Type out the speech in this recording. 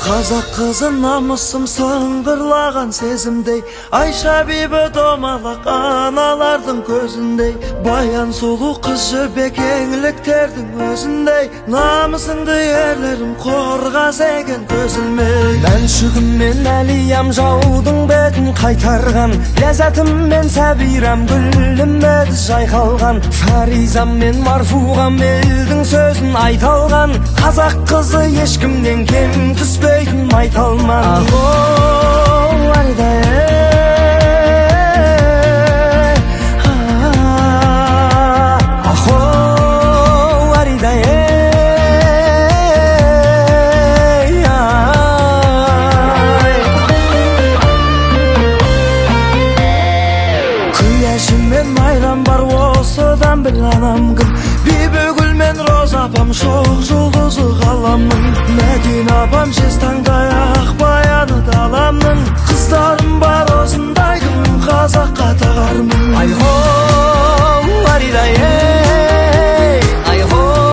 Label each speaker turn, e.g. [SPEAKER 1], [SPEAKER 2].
[SPEAKER 1] Қазақ қызы намысым сыңғырлаған сезімдей, Айша бибі домалақ аналардың көзіндей, баян сұлу қыз жібек еңліктердің өзіндей, намысыңды ерлерім қорғас екен көзілмей. Мәншүгім мен әлиям жаудың бетін қайтарған, ләззатым мен сәбирам гүлім еді жайқалған, фаризам мен марфуғам елдің сөзін айталған, қазақ қызы ешкімнен кем түспейтін майталман. Күләшіммен майрам бар осыдан біл анам кім, бибігүл мен роза апам шоқ жұлдызы ғаламның, Мәдина апам жез таңдай ақ баяны даламның, қыздарым бар осында